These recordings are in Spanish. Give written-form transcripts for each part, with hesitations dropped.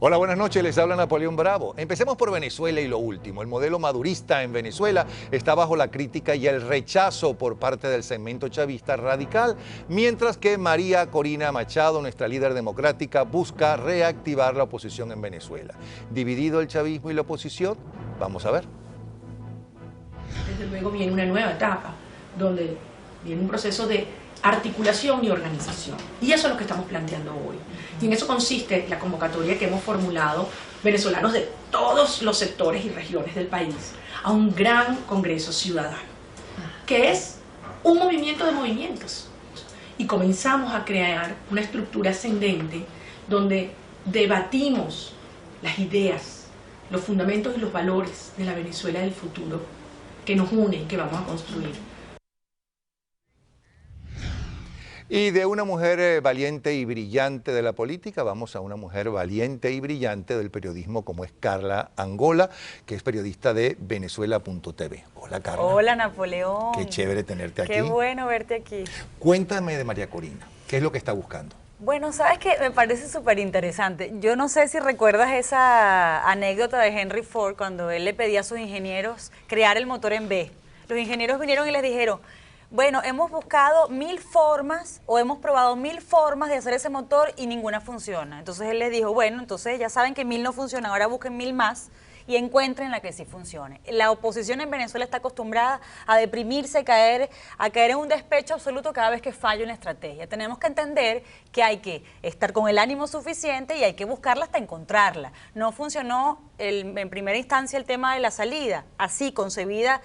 Hola, buenas noches, les habla Napoleón Bravo. Empecemos por Venezuela y lo último. El modelo madurista en Venezuela está bajo la crítica y el rechazo por parte del segmento chavista radical, mientras que María Corina Machado, nuestra líder democrática, busca reactivar la oposición en Venezuela. ¿Dividido el chavismo y la oposición? Vamos a ver. Desde luego viene una nueva etapa, donde viene un proceso de articulación y organización. Y eso es lo que estamos planteando hoy. Y en eso consiste la convocatoria que hemos formulado venezolanos de todos los sectores y regiones del país a un gran congreso ciudadano, que es un movimiento de movimientos. Y comenzamos a crear una estructura ascendente donde debatimos las ideas, los fundamentos y los valores de la Venezuela del futuro que nos unen, que vamos a construir. Y de una mujer valiente y brillante de la política, vamos a una mujer valiente y brillante del periodismo como es Carla Angola, que es periodista de Venezuela.tv. Hola, Carla. Hola, Napoleón. Qué chévere tenerte aquí. Qué bueno verte aquí. Cuéntame de María Corina, ¿qué es lo que está buscando? Bueno, sabes que me parece súper interesante. Yo no sé si recuerdas esa anécdota de Henry Ford cuando él le pedía a sus ingenieros crear el motor en B. Los ingenieros vinieron y les dijeron: bueno, hemos buscado 1000 formas o hemos probado 1000 formas de hacer ese motor y ninguna funciona. Entonces él les dijo: bueno, entonces ya saben que 1000 no funcionan, ahora busquen 1000 más y encuentren la que sí funcione. La oposición en Venezuela está acostumbrada a deprimirse, a caer en un despecho absoluto cada vez que falla una estrategia. Tenemos que entender que hay que estar con el ánimo suficiente y hay que buscarla hasta encontrarla. No funcionó en primera instancia el tema de la salida, así concebida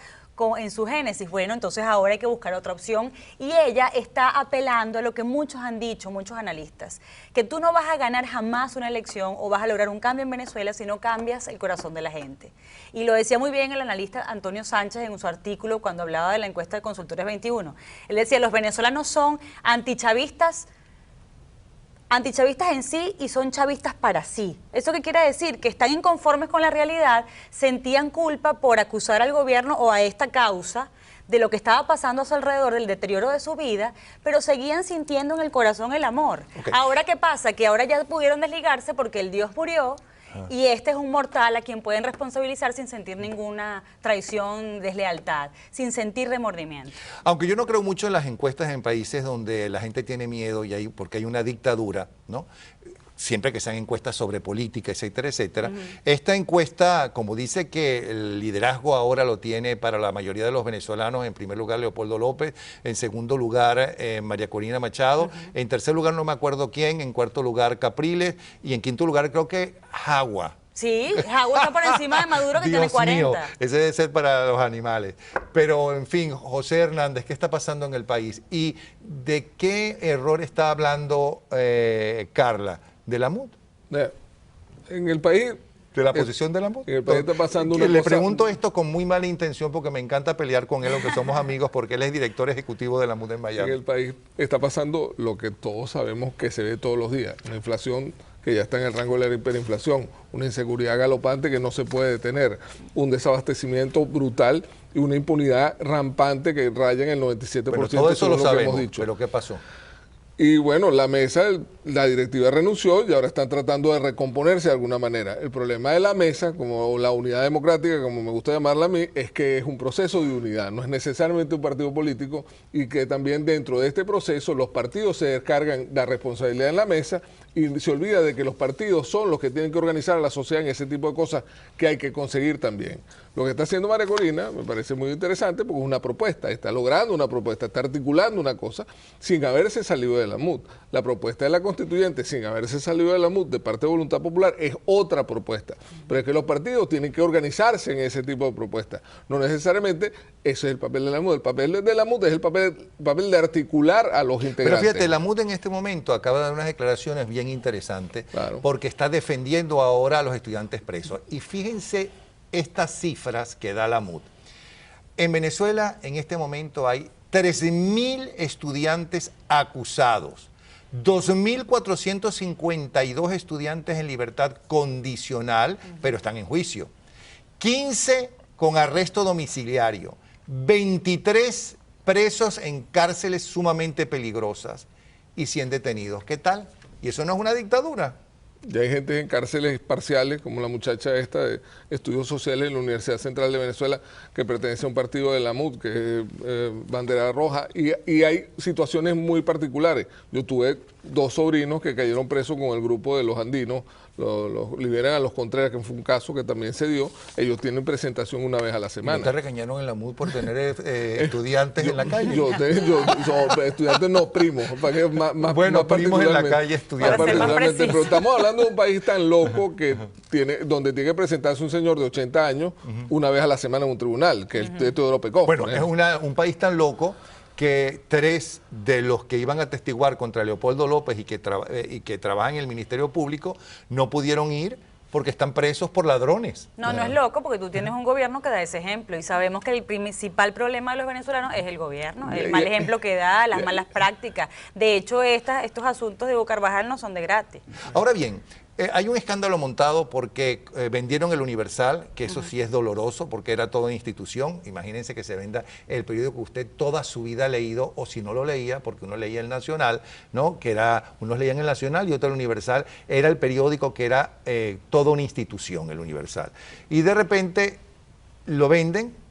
en su génesis. Bueno, entonces ahora hay que buscar otra opción y ella está apelando a lo que muchos han dicho, muchos analistas, que tú no vas a ganar jamás una elección o vas a lograr un cambio en Venezuela si no cambias el corazón de la gente. Y lo decía muy bien el analista Antonio Sánchez en su artículo cuando hablaba de la encuesta de Consultores 21. Él decía: los venezolanos son antichavistas en sí y son chavistas para sí. ¿Eso qué quiere decir? Que están inconformes con la realidad, sentían culpa por acusar al gobierno o a esta causa de lo que estaba pasando a su alrededor, del deterioro de su vida, pero seguían sintiendo en el corazón el amor. Okay. Ahora, ¿qué pasa? Que ahora ya pudieron desligarse porque el Dios murió. Y este es un mortal a quien pueden responsabilizar sin sentir ninguna traición, deslealtad, sin sentir remordimiento. Aunque yo no creo mucho en las encuestas en países donde la gente tiene miedo y porque hay una dictadura, ¿no? Siempre que sean encuestas sobre política, etcétera, etcétera. Esta encuesta, como dice que el liderazgo ahora lo tiene para la mayoría de los venezolanos, en primer lugar Leopoldo López, en segundo lugar María Corina Machado, en tercer lugar no me acuerdo quién, en cuarto lugar Capriles y en quinto lugar creo que Jagua. Sí, Jagua está por encima de Maduro que tiene 40. Mío, ese debe ser para los animales. Pero, en fin, José Hernández, ¿qué está pasando en el país? ¿Y de qué error está hablando Carla? ¿De la MUD? En el país... ¿De la posición de la MUD? En el país está pasando una Le cosa... pregunto esto con muy mala intención porque me encanta pelear con él, aunque somos amigos, porque él es director ejecutivo de la MUD en Miami. En el país está pasando lo que todos sabemos que se ve todos los días. Una inflación que ya está en el rango de la hiperinflación, una inseguridad galopante que no se puede detener, un desabastecimiento brutal y una impunidad rampante que raya en el 97%. Pero todo eso lo sabemos, que hemos dicho. ¿Pero qué pasó? Y bueno, la mesa, la directiva renunció y ahora están tratando de recomponerse de alguna manera. El problema de la mesa, como la unidad democrática, como me gusta llamarla a mí, es que es un proceso de unidad, no es necesariamente un partido político y que también dentro de este proceso los partidos se descargan la responsabilidad en la mesa y se olvida de que los partidos son los que tienen que organizar a la sociedad en ese tipo de cosas que hay que conseguir también. Lo que está haciendo María Corina me parece muy interesante porque es una propuesta, está logrando una propuesta, está articulando una cosa sin haberse salido de la MUD. La propuesta de la constituyente sin haberse salido de la MUD de parte de Voluntad Popular es otra propuesta, pero es que los partidos tienen que organizarse en ese tipo de propuestas. No necesariamente ese es el papel de la MUD. El papel de la MUD es el papel de articular a los integrantes. Pero fíjate, la MUD en este momento acaba de dar unas declaraciones bien interesantes, claro, porque está defendiendo ahora a los estudiantes presos. Y fíjense estas cifras que da la MUD. En Venezuela en este momento hay 13.000 estudiantes acusados, 2.452 estudiantes en libertad condicional, pero están en juicio, 15 con arresto domiciliario, 23 presos en cárceles sumamente peligrosas y 100 detenidos. ¿Qué tal? ¿Y eso no es una dictadura? Ya hay gente en cárceles parciales, como la muchacha esta de Estudios Sociales en la Universidad Central de Venezuela, que pertenece a un partido de la MUD, que es bandera roja, y hay situaciones muy particulares. Yo tuve 2 sobrinos que cayeron presos con el grupo de los andinos, los liberan a los Contreras, que fue un caso que también se dio. Ellos tienen presentación una vez a la semana. ¿No te regañaron en la MUD por tener estudiantes en la calle? Estudiantes no, primos. Para que Bueno, más primos en la particularmente, calle, estudiantes. Para ser más particularmente, preciso. pero estamos hablando de un país tan loco que donde tiene que presentarse un señor de 80 años una vez a la semana en un tribunal, que es Teodoro Pecó. Bueno, es un país tan loco que 3 de los que iban a testiguar contra Leopoldo López y que trabajan en el Ministerio Público no pudieron ir porque están presos por ladrones. No, no es loco, porque tú tienes un gobierno que da ese ejemplo y sabemos que el principal problema de los venezolanos es el gobierno, el mal ejemplo que da, las malas prácticas. De hecho, estos asuntos de Hugo Carvajal no son de gratis. Ahora bien, hay un escándalo montado porque vendieron el Universal, que eso sí es doloroso porque era toda institución. Imagínense que se venda el periódico que usted toda su vida ha leído, o si no lo leía, porque uno leía el Nacional, ¿no? Que era, unos leían el Nacional y otro el Universal, era el periódico que era toda una institución, el Universal. Y de repente lo venden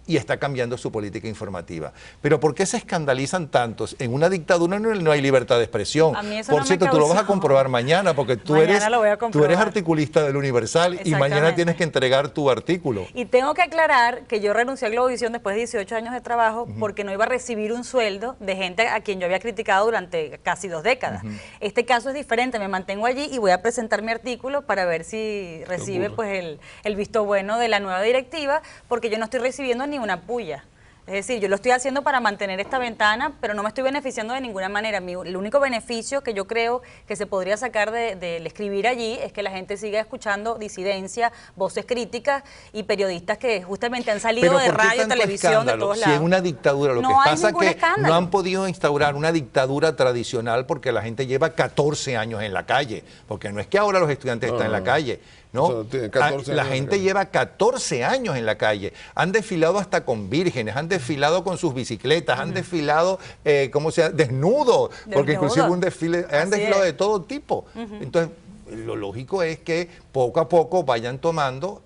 y está cambiando su política informativa. Pero ¿por qué se escandalizan tantos? En una dictadura no hay libertad de expresión. A mí eso Por no me cierto, tú lo vas a causó. comprobar mañana, porque tú Mañana lo voy a eres comprobar. articulista del Universal y mañana Exactamente. tienes que entregar tu artículo. Y tengo que aclarar que yo renuncié a Globovisión después de 18 años de trabajo porque no iba a recibir un sueldo de gente a quien yo había criticado durante casi 2 décadas. Este caso es diferente, me mantengo allí y voy a presentar mi artículo para ver si recibe pues el visto bueno de la nueva directiva, porque yo no estoy recibiendo ni una puya. Es decir, yo lo estoy haciendo para mantener esta ventana, pero no me estoy beneficiando de ninguna manera. El único beneficio que yo creo que se podría sacar del escribir allí es que la gente siga escuchando disidencia, voces críticas y periodistas que justamente han salido Pero de ¿por qué radio, tanto televisión, de escándalo? todos Si lados. en una dictadura lo No que hay pasa es ningún que escándalo. no han podido instaurar una dictadura tradicional porque la gente lleva 14 años en la calle, porque no es que ahora los estudiantes están en la calle, ¿no? O sea, tiene 14 La años en la gente calle. lleva 14 años en la calle, han desfilado hasta con vírgenes, han desfilado con sus bicicletas, han desfilado, desnudos, porque inclusive un desfile, han Así desfilado es. de todo tipo. Entonces, lo lógico es que poco a poco vayan tomando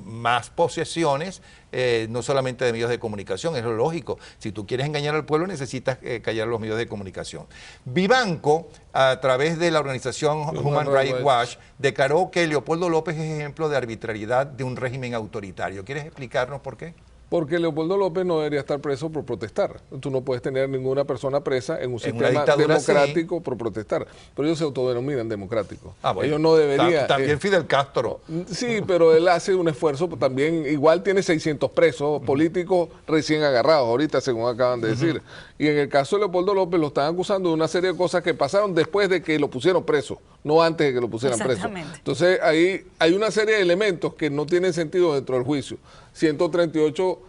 más posesiones, no solamente de medios de comunicación, es lo lógico. Si tú quieres engañar al pueblo, necesitas callar los medios de comunicación. Vivanco, a través de la organización Human Rights Watch, declaró que Leopoldo López es ejemplo de arbitrariedad de un régimen autoritario. ¿Quieres explicarnos por qué? Porque Leopoldo López no debería estar preso por protestar. Tú no puedes tener ninguna persona presa en un En una sistema dictadura, democrático por protestar. Pero ellos se autodenominan democráticos. Bueno, ellos no deberían... También Fidel Castro. Sí, pero él hace un esfuerzo también. Igual tiene 600 presos políticos recién agarrados ahorita, según acaban de decir. Y en el caso de Leopoldo López lo están acusando de una serie de cosas que pasaron después de que lo pusieron preso, no antes de que lo pusieran preso. Exactamente. Entonces ahí hay una serie de elementos que no tienen sentido dentro del juicio. 138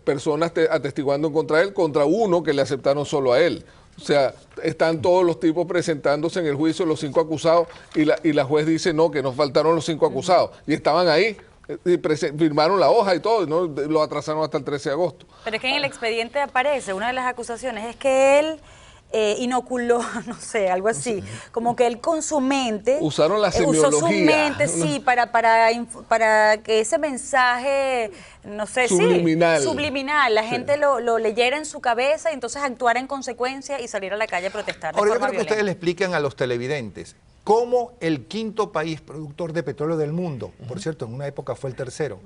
personas atestiguando contra él, contra uno que le aceptaron solo a él. O sea, están todos los tipos presentándose en el juicio, los 5 acusados, y la juez dice no, que nos faltaron los 5 acusados. Y estaban ahí, y firmaron la hoja y todo, y no lo atrasaron hasta el 13 de agosto. Pero es que en el expediente aparece, una de las acusaciones es que él inoculó, no sé, algo así, como que él con su mente... Usaron la usó su semiología. mente, sí, para que ese mensaje, no sé, Subliminal. sí, subliminal, la gente lo leyera en su cabeza y entonces actuara en consecuencia y salir a la calle a protestar de Ahora, yo forma creo que ustedes violenta. le explican a los televidentes cómo el 5.º país productor de petróleo del mundo, por cierto, en una época fue el 3.º,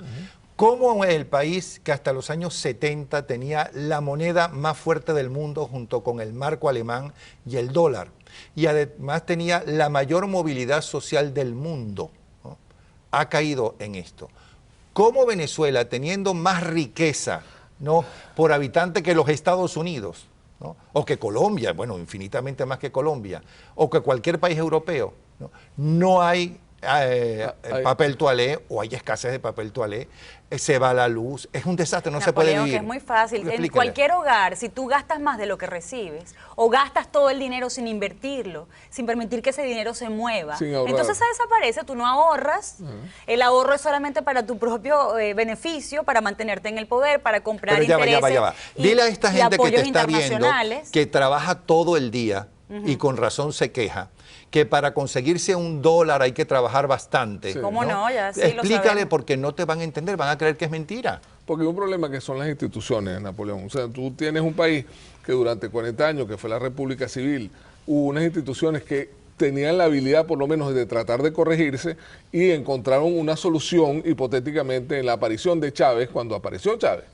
cómo el país que hasta los años 70 tenía la moneda más fuerte del mundo junto con el marco alemán y el dólar, y además tenía la mayor movilidad social del mundo, ¿no? Ha caído en esto. ¿Cómo Venezuela, teniendo más riqueza, ¿no?, por habitante que los Estados Unidos, ¿no?, o que Colombia, bueno, infinitamente más que Colombia, o que cualquier país europeo, no hay papel toalé, o hay escasez de papel toalé, se va la luz, es un desastre, no se puede Napoleón, vivir? que es muy fácil. En Explíquele. cualquier hogar, si tú gastas más de lo que recibes o gastas todo el dinero sin invertirlo, sin permitir que ese dinero se mueva, Sin ahorrar. entonces se desaparece, tú no ahorras. El ahorro es solamente para tu propio beneficio, para mantenerte en el poder, para comprar Pero ya va, intereses ya va. y- Dile a esta y gente que te apoyos está viendo, internacionales. que trabaja todo el día, y con razón se queja, que para conseguirse $1 hay que trabajar bastante. Sí. ¿Cómo no? Ya sí lo Explícale sabemos. porque no te van a entender, van a creer que es mentira. Porque hay un problema que son las instituciones, Napoleón. O sea, tú tienes un país que durante 40 años, que fue la República Civil, hubo unas instituciones que tenían la habilidad por lo menos de tratar de corregirse y encontraron una solución hipotéticamente en la aparición de Chávez, cuando apareció Chávez.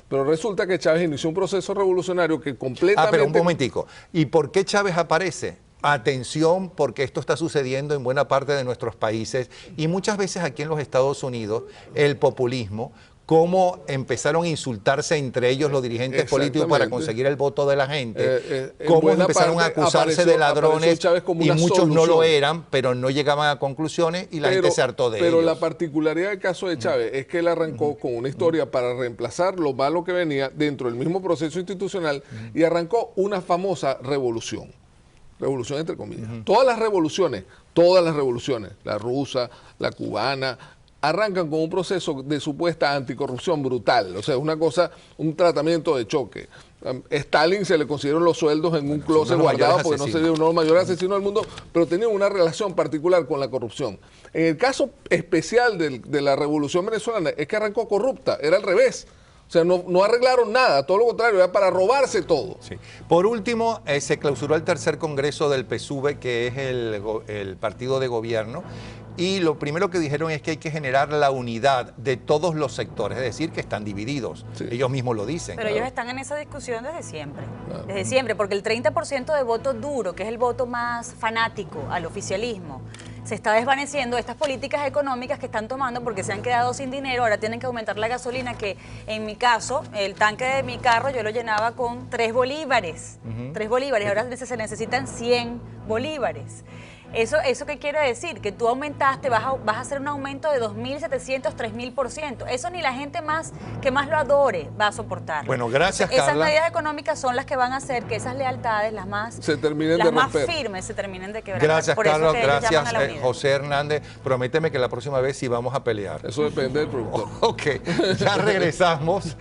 Pero resulta que Chávez inició un proceso revolucionario que completamente... Pero un momentico. ¿Y por qué Chávez aparece? Atención, porque esto está sucediendo en buena parte de nuestros países y muchas veces aquí en los Estados Unidos, el populismo, cómo empezaron a insultarse entre ellos los dirigentes políticos para conseguir el voto de la gente, cómo empezaron a acusarse de ladrones y muchos no lo eran, pero no llegaban a conclusiones y la gente se hartó de ellos. Pero la particularidad del caso de Chávez es que él arrancó con una historia para reemplazar lo malo que venía dentro del mismo proceso institucional y arrancó una famosa revolución. Revolución entre comillas. Todas las revoluciones, la rusa, la cubana, arrancan con un proceso de supuesta anticorrupción brutal. O sea, es una cosa, un tratamiento de choque. Stalin se le consiguieron los sueldos en un closet guardado porque no sería uno de los mayores asesinos del mundo, pero tenía una relación particular con la corrupción. En el caso especial de la revolución venezolana es que arrancó corrupta, era al revés. O sea, no arreglaron nada, todo lo contrario, era para robarse todo. Sí. Por último, se clausuró el tercer congreso del PSUV, que es el partido de gobierno, y lo primero que dijeron es que hay que generar la unidad de todos los sectores, es decir, que están divididos. Sí. Ellos mismos lo dicen. Pero ellos están en esa discusión desde siempre, desde siempre, porque el 30% de voto duro, que es el voto más fanático al oficialismo, se está desvaneciendo. Estas políticas económicas que están tomando porque se han quedado sin dinero, ahora tienen que aumentar la gasolina, que en mi caso, el tanque de mi carro yo lo llenaba con 3 bolívares. 3 bolívares, ahora se necesitan 100 bolívares. ¿Eso qué quiere decir? Que tú aumentaste, vas a hacer un aumento de 2.700, 3.000%. Eso ni la gente que más lo adore va a soportar. Bueno, gracias, Carla. Esas Carla. medidas económicas son las que van a hacer que esas lealtades, las más firmes, se terminen de quebrar. Gracias, Carlos. Gracias, José Hernández. Prométeme que la próxima vez sí vamos a pelear. Eso depende del productor. Ok, ya regresamos,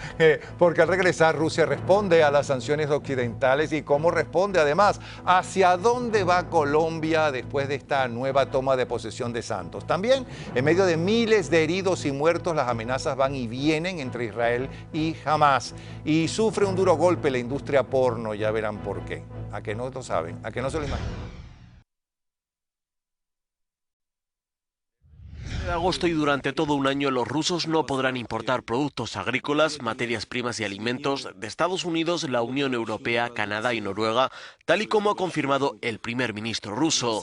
porque al regresar Rusia responde a las sanciones occidentales y cómo responde además, hacia dónde va Colombia después de esta nueva toma de posesión de Santos. También, en medio de miles de heridos y muertos, las amenazas van y vienen entre Israel y Hamas. Y sufre un duro golpe la industria porno, ya verán por qué. ¿A que no lo saben? ¿A que no se lo imaginan? De agosto y durante todo un año los rusos no podrán importar productos agrícolas, materias primas y alimentos de Estados Unidos, la Unión Europea, Canadá y Noruega, tal y como ha confirmado el primer ministro ruso.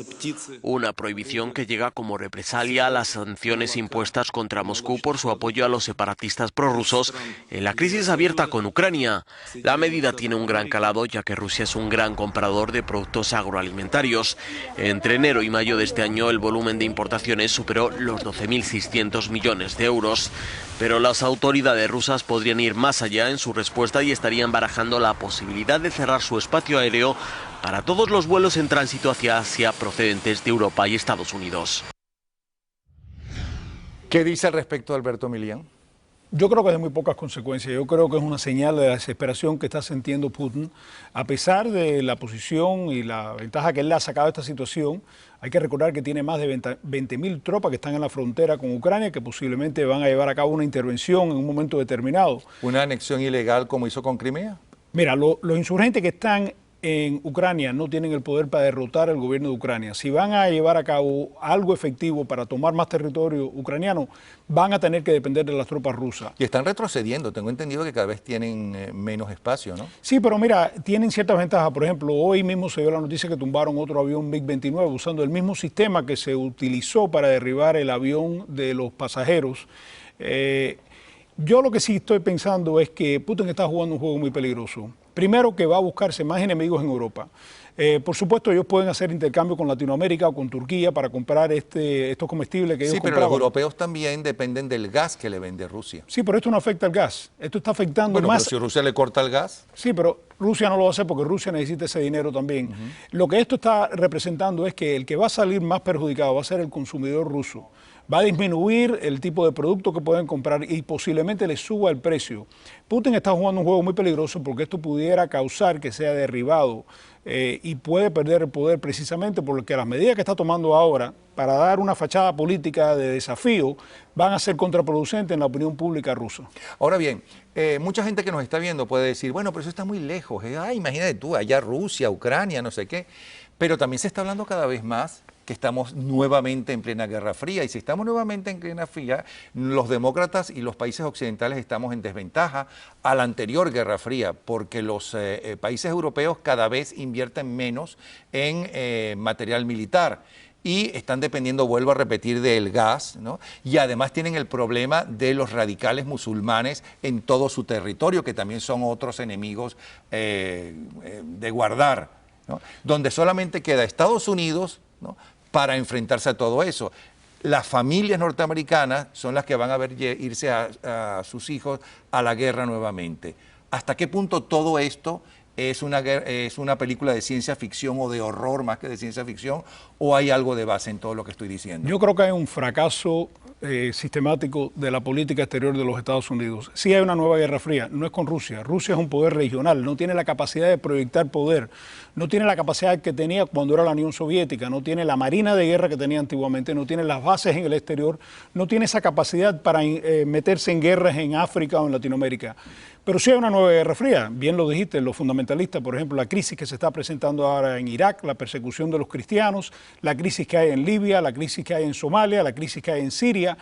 Una prohibición que llega como represalia a las sanciones impuestas contra Moscú por su apoyo a los separatistas prorrusos en la crisis abierta con Ucrania. La medida tiene un gran calado ya que Rusia es un gran comprador de productos agroalimentarios. Entre enero y mayo de este año el volumen de importaciones superó los 12.600 millones de euros. Pero las autoridades rusas podrían ir más allá en su respuesta y estarían barajando la posibilidad de cerrar su espacio aéreo para todos los vuelos en tránsito hacia Asia procedentes de Europa y Estados Unidos. ¿Qué dice al respecto Alberto Milián? Yo creo que es de muy pocas consecuencias. Yo creo que es una señal de la desesperación que está sintiendo Putin. A pesar de la posición y la ventaja que él le ha sacado a esta situación, hay que recordar que tiene más de 20.000 tropas que están en la frontera con Ucrania, que posiblemente van a llevar a cabo una intervención en un momento determinado. ¿Una anexión ilegal como hizo con Crimea? Mira, los insurgentes que están en Ucrania no tienen el poder para derrotar al gobierno de Ucrania. Si van a llevar a cabo algo efectivo para tomar más territorio ucraniano, van a tener que depender de las tropas rusas. Y están retrocediendo, tengo entendido que cada vez tienen menos espacio, ¿no? Sí, pero mira, tienen ciertas ventajas. Por ejemplo, hoy mismo se dio la noticia que tumbaron otro avión MiG-29 usando el mismo sistema que se utilizó para derribar el avión de los pasajeros. Yo lo que sí estoy pensando es que Putin está jugando un juego muy peligroso. Primero, que va a buscarse más enemigos en Europa. Por supuesto, ellos pueden hacer intercambio con Latinoamérica o con Turquía para comprar estos comestibles que ellos compraban. Sí, pero los europeos también dependen del gas que le vende Rusia. Sí, pero esto no afecta al gas. Esto está afectando más... Pero si Rusia le corta el gas... Sí, pero Rusia no lo va a hacer porque Rusia necesita ese dinero también. Lo que esto está representando es que el que va a salir más perjudicado va a ser el consumidor ruso. va a disminuir el tipo de producto que pueden comprar y posiblemente les suba el precio. Putin está jugando un juego muy peligroso porque esto pudiera causar que sea derribado y puede perder el poder precisamente porque las medidas que está tomando ahora para dar una fachada política de desafío van a ser contraproducentes en la opinión pública rusa. Ahora bien, mucha gente que nos está viendo puede decir, bueno, pero eso está muy lejos. Imagínate tú, allá Rusia, Ucrania, no sé qué. Pero también se está hablando cada vez más que estamos nuevamente en plena Guerra Fría. Y si estamos nuevamente en Guerra Fría, los demócratas y los países occidentales estamos en desventaja a la anterior Guerra Fría, porque los países europeos cada vez invierten menos en material militar. Y están dependiendo, vuelvo a repetir, del gas, ¿no? Y además tienen el problema de los radicales musulmanes en todo su territorio, que también son otros enemigos de guardar, ¿no? Donde solamente queda Estados Unidos, ¿no?, para enfrentarse a todo eso. Las familias norteamericanas son las que van a ver irse a sus hijos a la guerra nuevamente. ¿Hasta qué punto todo esto es una película de ciencia ficción o de horror más que de ciencia ficción, o hay algo de base en todo lo que estoy diciendo? Yo creo que hay un fracaso sistemático de la política exterior de los Estados Unidos. Sí hay una nueva Guerra Fría, no es con Rusia. Rusia es un poder regional, no tiene la capacidad de proyectar poder, no tiene la capacidad que tenía cuando era la Unión Soviética, no tiene la marina de guerra que tenía antiguamente, no tiene las bases en el exterior, no tiene esa capacidad para meterse en guerras en África o en Latinoamérica. Pero sí hay una nueva Guerra Fría, bien lo dijiste, los fundamentalistas, por ejemplo, la crisis que se está presentando ahora en Irak, la persecución de los cristianos, la crisis que hay en Libia, la crisis que hay en Somalia, la crisis que hay en Siria,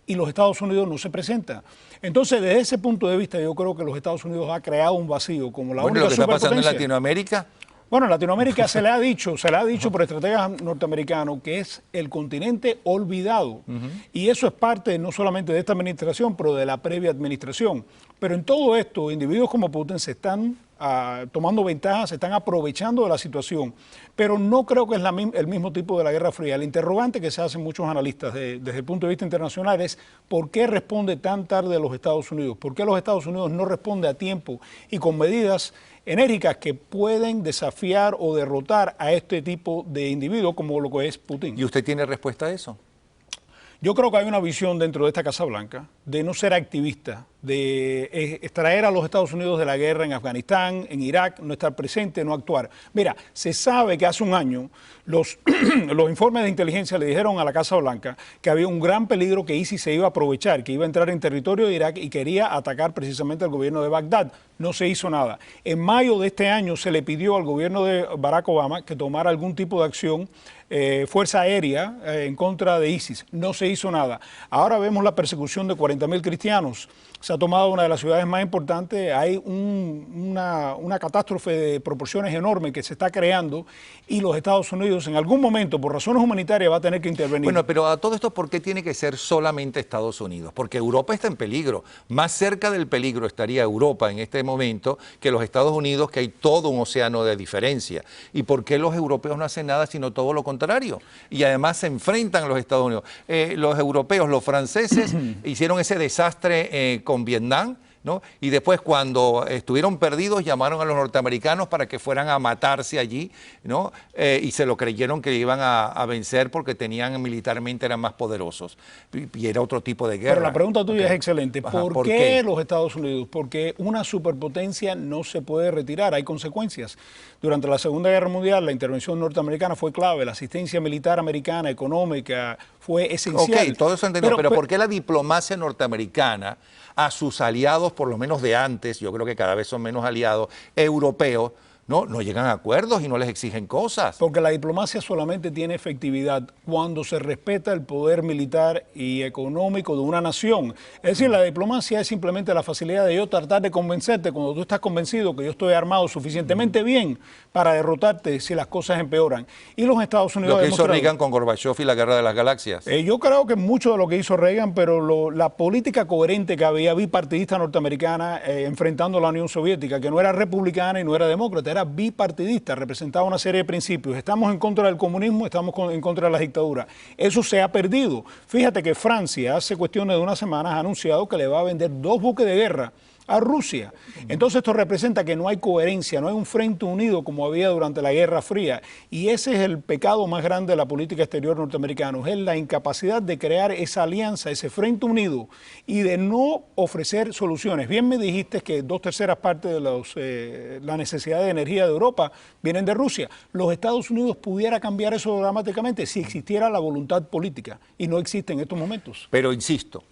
y los Estados Unidos no se presenta. Entonces, desde ese punto de vista, yo creo que los Estados Unidos ha creado un vacío como la única lo que está superpotencia. pasando en Latinoamérica. Bueno, en Latinoamérica se le ha dicho por estrategas norteamericanos que es el continente olvidado. Y eso es parte no solamente de esta administración, pero de la previa administración. Pero en todo esto, individuos como Putin se están tomando ventajas, se están aprovechando de la situación. Pero no creo que es el mismo tipo de la Guerra Fría. El interrogante que se hacen muchos analistas desde el punto de vista internacional es ¿por qué responde tan tarde los Estados Unidos? ¿Por qué los Estados Unidos no responde a tiempo y con medidas enérgicas que pueden desafiar o derrotar a este tipo de individuos como lo que es Putin? ¿Y usted tiene respuesta a eso? Yo creo que hay una visión dentro de esta Casa Blanca de no ser activista, de extraer a los Estados Unidos de la guerra en Afganistán, en Irak, no estar presente, no actuar. Mira, se sabe que hace un año los informes de inteligencia le dijeron a la Casa Blanca que había un gran peligro que ISIS se iba a aprovechar, que iba a entrar en territorio de Irak y quería atacar precisamente al gobierno de Bagdad. No se hizo nada. En mayo de este año se le pidió al gobierno de Barack Obama que tomara algún tipo de acción, fuerza aérea, en contra de ISIS. No se hizo nada. Ahora vemos la persecución de 40.000 cristianos. Se ha tomado una de las ciudades más importantes, hay una catástrofe de proporciones enormes que se está creando y los Estados Unidos en algún momento, por razones humanitarias, va a tener que intervenir. Bueno, pero a todo esto, ¿por qué tiene que ser solamente Estados Unidos? Porque Europa está en peligro. Más cerca del peligro estaría Europa en este momento que los Estados Unidos, que hay todo un océano de diferencia. ¿Y por qué los europeos no hacen nada sino todo lo contrario? Y además se enfrentan a los Estados Unidos. Los europeos, los franceses, hicieron ese desastre con Vietnam, ¿no? Y después cuando estuvieron perdidos llamaron a los norteamericanos para que fueran a matarse allí, ¿no? Y se lo creyeron que iban a vencer porque militarmente eran más poderosos y era otro tipo de guerra. Pero la pregunta tuya es excelente. Ajá, ¿Por qué los Estados Unidos? Porque una superpotencia no se puede retirar, hay consecuencias. Durante la Segunda Guerra Mundial la intervención norteamericana fue clave, la asistencia militar americana, económica, fue esencial. Ok, todo eso entendido, pero ¿por qué la diplomacia norteamericana a sus aliados, por lo menos de antes, yo creo que cada vez son menos aliados, europeos, no llegan a acuerdos y no les exigen cosas? Porque la diplomacia solamente tiene efectividad cuando se respeta el poder militar y económico de una nación. Es decir, la diplomacia es simplemente la facilidad de yo tratar de convencerte cuando tú estás convencido que yo estoy armado suficientemente bien para derrotarte si las cosas empeoran. Y los Estados Unidos... Lo que hizo Reagan con Gorbachev y la Guerra de las Galaxias. Yo creo que mucho de lo que hizo Reagan, pero la política coherente que había bipartidista norteamericana enfrentando a la Unión Soviética, que no era republicana y no era demócrata, era bipartidista, representaba una serie de principios. Estamos en contra del comunismo, estamos en contra de la dictadura. Eso se ha perdido. Fíjate que Francia hace cuestiones de unas semanas ha anunciado que le va a vender 2 buques de guerra a Rusia. Entonces esto representa que no hay coherencia, no hay un frente unido como había durante la Guerra Fría. Y ese es el pecado más grande de la política exterior norteamericana, es la incapacidad de crear esa alianza, ese frente unido y de no ofrecer soluciones. Bien me dijiste que 2/3 partes de la necesidad de energía de Europa vienen de Rusia. Los Estados Unidos pudiera cambiar eso dramáticamente si existiera la voluntad política y no existe en estos momentos. Pero insisto,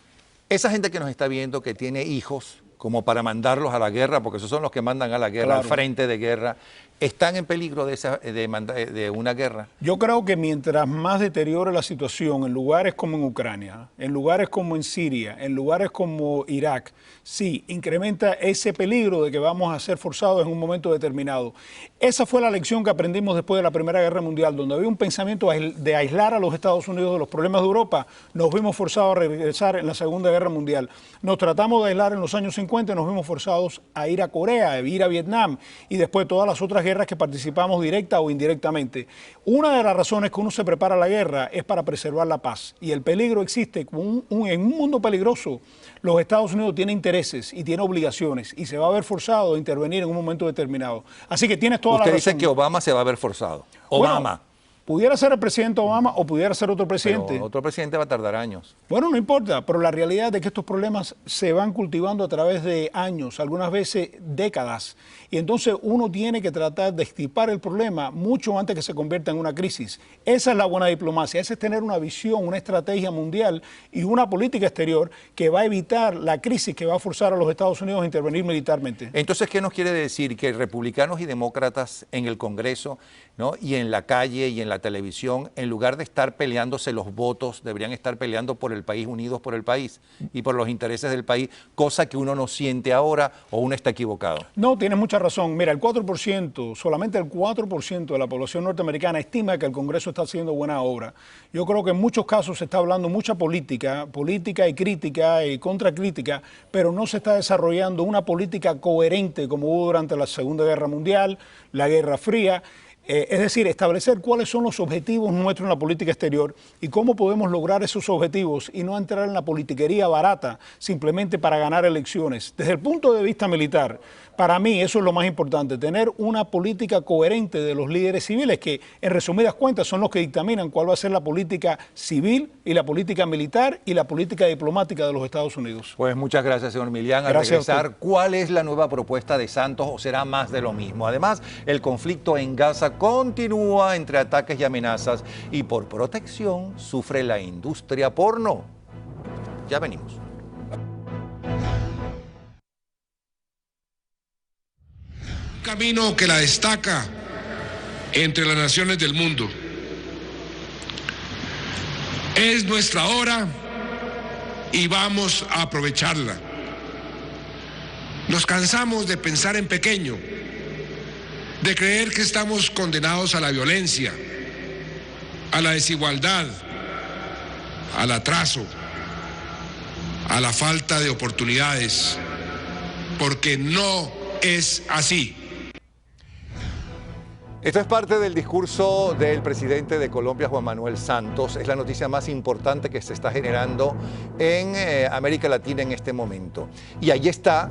esa gente que nos está viendo que tiene hijos como para mandarlos a la guerra, porque esos son los que mandan a la guerra, Claro. al frente de guerra, ¿están en peligro de una guerra? Yo creo que mientras más deteriore la situación en lugares como en Ucrania, en lugares como en Siria, en lugares como Irak, sí, incrementa ese peligro de que vamos a ser forzados en un momento determinado. Esa fue la lección que aprendimos después de la Primera Guerra Mundial, donde había un pensamiento de aislar a los Estados Unidos de los problemas de Europa. Nos vimos forzados a regresar en la Segunda Guerra Mundial. Nos tratamos de aislar en los años 50 y nos vimos forzados a ir a Corea, a ir a Vietnam y después todas las otras guerras que participamos directa o indirectamente. Una de las razones que uno se prepara a la guerra es para preservar la paz. Y el peligro existe. En un mundo peligroso, los Estados Unidos tienen intereses y tiene obligaciones y se va a ver forzado a intervenir en un momento determinado. Así que tienes toda la razón. Usted dice que Obama se va a ver forzado. Obama. Bueno, pudiera ser el presidente Obama o pudiera ser otro presidente. Pero otro presidente va a tardar años. Bueno, no importa, pero la realidad es que estos problemas se van cultivando a través de años, algunas veces décadas. Y entonces uno tiene que tratar de extirpar el problema mucho antes que se convierta en una crisis. Esa es la buena diplomacia, esa es tener una visión, una estrategia mundial y una política exterior que va a evitar la crisis que va a forzar a los Estados Unidos a intervenir militarmente. Entonces, ¿qué nos quiere decir? Que republicanos y demócratas en el Congreso, ¿no?, y en la calle y en la televisión, en lugar de estar peleándose los votos, deberían estar peleando por el país, unidos por el país y por los intereses del país, cosa que uno no siente ahora o uno está equivocado. No, tienes mucha razón. Mira, el 4%, solamente el 4% de la población norteamericana estima que el Congreso está haciendo buena obra. Yo creo que en muchos casos se está hablando mucha política y crítica y contracrítica, pero no se está desarrollando una política coherente como hubo durante la Segunda Guerra Mundial, la Guerra Fría. Es decir, establecer cuáles son los objetivos nuestros en la política exterior y cómo podemos lograr esos objetivos y no entrar en la politiquería barata simplemente para ganar elecciones. Desde el punto de vista militar, para mí eso es lo más importante, tener una política coherente de los líderes civiles que, en resumidas cuentas, son los que dictaminan cuál va a ser la política civil y la política militar y la política diplomática de los Estados Unidos. Pues muchas gracias, señor Milián. Al Gracias regresar, ¿cuál es la nueva propuesta de Santos o será más de lo mismo? Además, el conflicto en Gaza continúa entre ataques y amenazas y por protección sufre la industria porno. Ya venimos. Un camino que la destaca entre las naciones del mundo. Es nuestra hora y vamos a aprovecharla. Nos cansamos de pensar en pequeño, de creer que estamos condenados a la violencia, a la desigualdad, al atraso, a la falta de oportunidades, porque no es así. Esto es parte del discurso del presidente de Colombia, Juan Manuel Santos. Es la noticia más importante que se está generando en América Latina en este momento. Y ahí está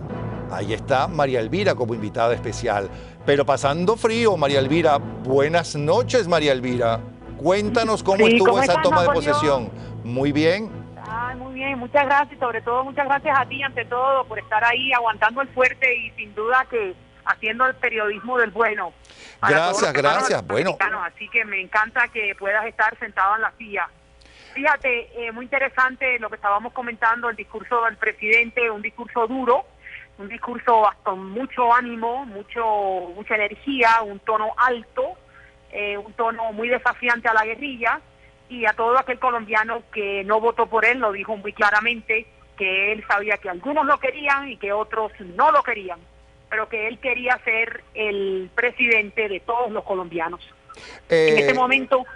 María Elvira como invitada especial. Pero pasando frío, María Elvira. Buenas noches, María Elvira. Cuéntanos cómo estuvo esa toma de posesión. Muy bien. Muy bien, muchas gracias y sobre todo muchas gracias a ti ante todo por estar ahí aguantando el fuerte y sin duda que haciendo el periodismo del bueno. Gracias. Bueno. Así que me encanta que puedas estar sentado en la silla. Fíjate, muy interesante lo que estábamos comentando, el discurso del presidente, un discurso duro, un discurso con mucho ánimo, mucha energía, un tono alto, un tono muy desafiante a la guerrilla y a todo aquel colombiano que no votó por él, lo dijo muy claramente, que él sabía que algunos lo querían y que otros no lo querían, pero que él quería ser el presidente de todos los colombianos. En este momento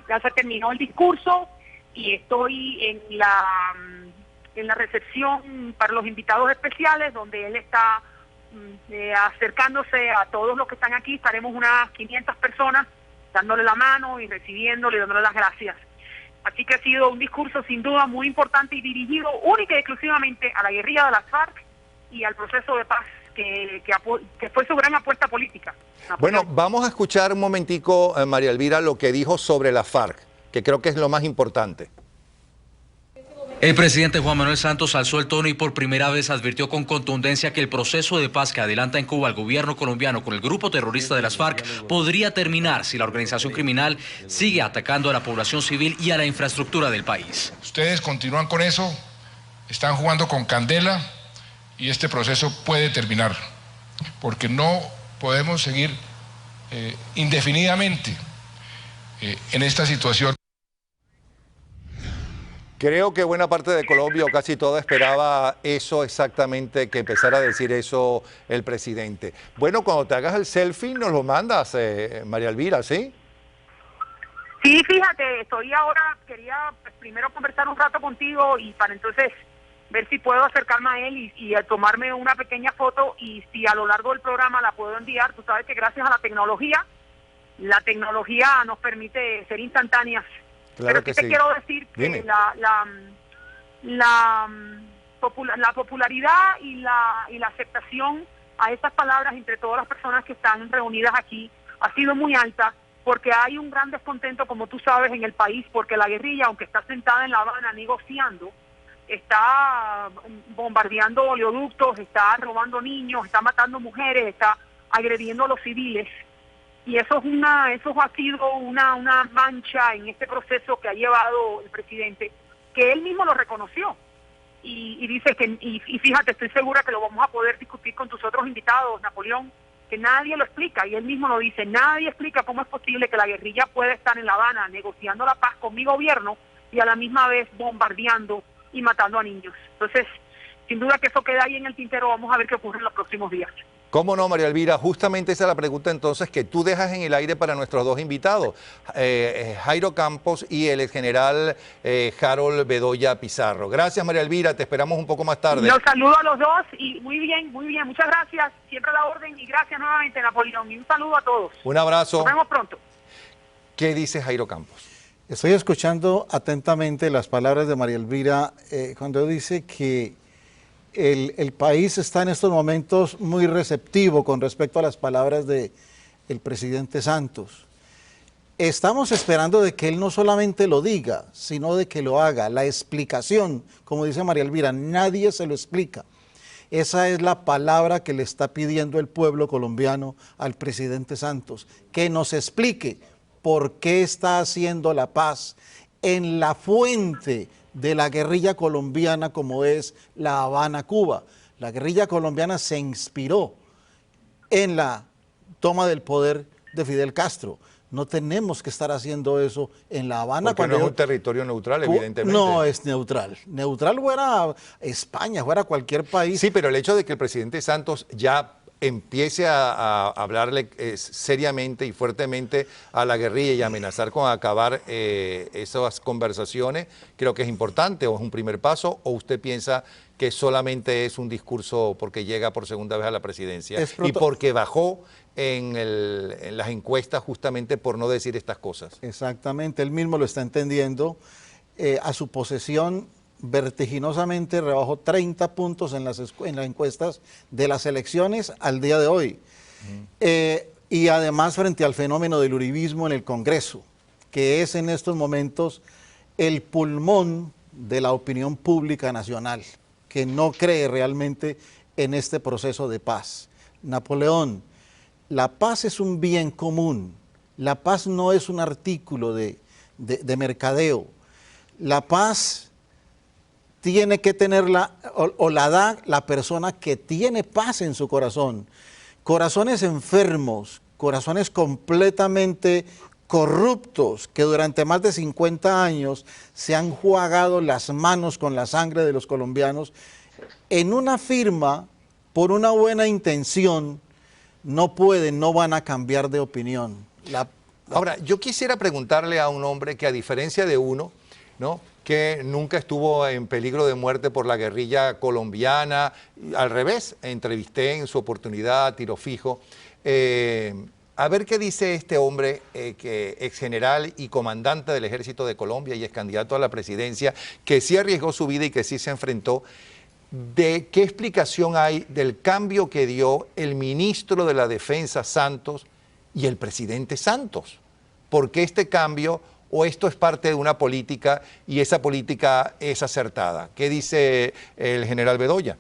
ya se terminó el discurso y estoy en la recepción para los invitados especiales, donde él está acercándose a todos los que están aquí. Estaremos unas 500 personas dándole la mano y recibiéndole y dándole las gracias. Así que ha sido un discurso sin duda muy importante y dirigido única y exclusivamente a la guerrilla de las FARC y al proceso de paz que fue su gran apuesta política. Bueno, vamos a escuchar un momentico, María Elvira, lo que dijo sobre la FARC, que creo que es lo más importante. El presidente Juan Manuel Santos alzó el tono y por primera vez advirtió con contundencia que el proceso de paz que adelanta en Cuba el gobierno colombiano con el grupo terrorista de las FARC podría terminar si la organización criminal sigue atacando a la población civil y a la infraestructura del país. Ustedes continúan con eso, están jugando con candela y este proceso puede terminar, porque no podemos seguir indefinidamente en esta situación. Creo que buena parte de Colombia, o casi toda, esperaba eso exactamente, que empezara a decir eso el presidente. Bueno, cuando te hagas el selfie nos lo mandas, María Elvira, ¿sí? Sí, fíjate, quería primero conversar un rato contigo y para entonces ver si puedo acercarme a él y tomarme una pequeña foto, y si a lo largo del programa la puedo enviar. Tú sabes que gracias a la tecnología nos permite ser instantáneas. Claro. Pero sí te quiero decir que la popularidad y la aceptación a esas palabras entre todas las personas que están reunidas aquí ha sido muy alta, porque hay un gran descontento, como tú sabes, en el país, porque la guerrilla, aunque está sentada en La Habana negociando, está bombardeando oleoductos, está robando niños, está matando mujeres, está agrediendo a los civiles. Y eso ha sido una mancha en este proceso que ha llevado el presidente, que él mismo lo reconoció. Y dice y fíjate, estoy segura que lo vamos a poder discutir con tus otros invitados, Napoleón, que nadie lo explica, y él mismo lo dice, nadie explica cómo es posible que la guerrilla pueda estar en La Habana negociando la paz con mi gobierno y a la misma vez bombardeando y matando a niños. Entonces, sin duda que eso queda ahí en el tintero, vamos a ver qué ocurre en los próximos días. ¿Cómo no, María Elvira? Justamente esa es la pregunta entonces que tú dejas en el aire para nuestros dos invitados, Jairo Campos y el general Harold Bedoya Pizarro. Gracias, María Elvira, te esperamos un poco más tarde. Los saludo a los dos y muy bien, muchas gracias, siempre a la orden, y gracias nuevamente, Napoleón, y un saludo a todos. Un abrazo. Nos vemos pronto. ¿Qué dice Jairo Campos? Estoy escuchando atentamente las palabras de María Elvira cuando dice que el país está en estos momentos muy receptivo con respecto a las palabras del presidente Santos. Estamos esperando de que él no solamente lo diga, sino de que lo haga. La explicación, como dice María Elvira, nadie se lo explica. Esa es la palabra que le está pidiendo el pueblo colombiano al presidente Santos, que nos explique por qué está haciendo la paz en la fuente de la guerrilla colombiana como es La Habana, Cuba. La guerrilla colombiana se inspiró en la toma del poder de Fidel Castro. No tenemos que estar haciendo eso en La Habana. Porque no es un territorio neutral, evidentemente. No es neutral. Neutral fuera España, fuera cualquier país. Sí, pero el hecho de que el presidente Santos ya empiece a hablarle seriamente y fuertemente a la guerrilla y amenazar con acabar esas conversaciones, creo que es importante, o es un primer paso, o usted piensa que solamente es un discurso porque llega por segunda vez a la presidencia y porque bajó en las encuestas justamente por no decir estas cosas. Exactamente, él mismo lo está entendiendo. A su posesión vertiginosamente rebajó 30 puntos en las encuestas de las elecciones al día de hoy. Y además frente al fenómeno del uribismo en el Congreso, que es en estos momentos el pulmón de la opinión pública nacional, que no cree realmente en este proceso de paz. Napoleón, la paz es un bien común, la paz no es un artículo de mercadeo. La paz tiene que tenerla o la da la persona que tiene paz en su corazón. Corazones enfermos, corazones completamente corruptos que durante más de 50 años se han jugado las manos con la sangre de los colombianos en una firma por una buena intención, no van a cambiar de opinión. Ahora, yo quisiera preguntarle a un hombre que, a diferencia de uno, ¿no?, que nunca estuvo en peligro de muerte por la guerrilla colombiana, al revés, entrevisté en su oportunidad a tiro fijo. A ver qué dice este hombre, que ex general y comandante del Ejército de Colombia y ex candidato a la presidencia, que sí arriesgó su vida y que sí se enfrentó. de qué explicación hay del cambio que dio el ministro de la Defensa Santos y el presidente Santos. ¿Por qué este cambio o esto es parte de una política y esa política es acertada? ¿Qué dice el general Bedoya?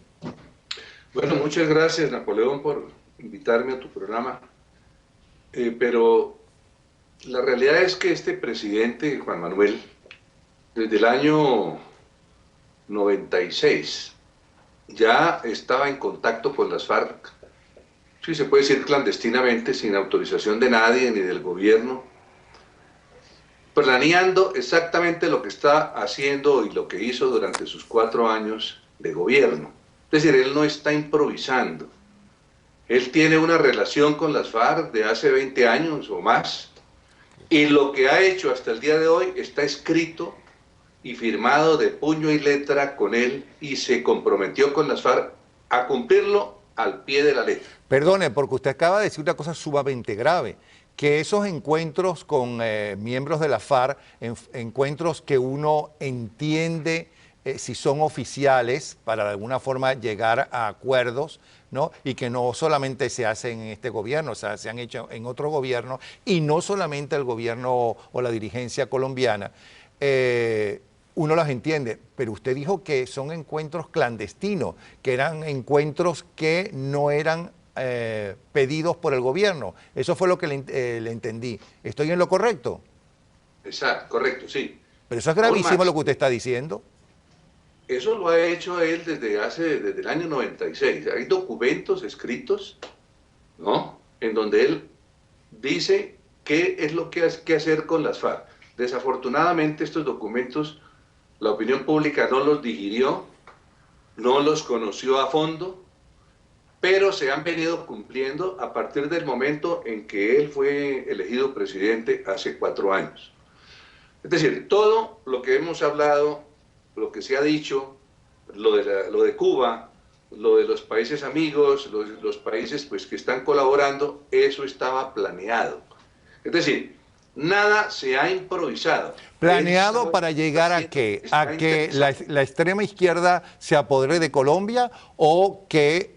Bueno, muchas gracias, Napoleón, por invitarme a tu programa. Pero la realidad es que este presidente, Juan Manuel, desde el año 96 ya estaba en contacto con las FARC, sí se puede decir clandestinamente, sin autorización de nadie ni del gobierno, planeando exactamente lo que está haciendo y lo que hizo durante sus 4 años de gobierno. Es decir, él no está improvisando. Él tiene una relación con las FARC de hace 20 años o más, y lo que ha hecho hasta el día de hoy está escrito y firmado de puño y letra con él, y se comprometió con las FARC a cumplirlo al pie de la letra. Perdone, porque usted acaba de decir una cosa sumamente grave, que esos encuentros con miembros de la FARC, encuentros que uno entiende si son oficiales para de alguna forma llegar a acuerdos, ¿no? Y que no solamente se hacen en este gobierno, o sea, se han hecho en otro gobierno y no solamente el gobierno o la dirigencia colombiana, uno las entiende, pero usted dijo que son encuentros clandestinos, que eran encuentros que no eran pedidos por el gobierno. Eso fue lo que le entendí. ¿Estoy en lo correcto? Exacto, correcto, sí. Pero eso es gravísimo lo que usted está diciendo. Eso lo ha hecho él desde el año 96. Hay documentos escritos, ¿no?, en donde él dice qué es lo que hay que hacer con las FARC. Desafortunadamente estos documentos la opinión pública no los digirió, no los conoció a fondo, pero se han venido cumpliendo a partir del momento en que él fue elegido presidente hace 4 años. Es decir, todo lo que hemos hablado, lo que se ha dicho, lo de Cuba, lo de los países amigos, los países pues, que están colaborando, eso estaba planeado. Es decir, nada se ha improvisado. ¿Planeado para llegar a qué? ¿A que la extrema izquierda se apodere de Colombia o que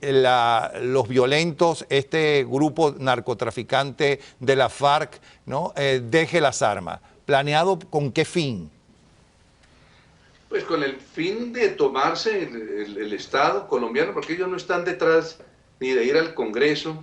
los violentos, este grupo narcotraficante de la FARC, ¿no?, deje las armas? ¿Planeado con qué fin? Pues con el fin de tomarse el Estado colombiano, porque ellos no están detrás ni de ir al Congreso,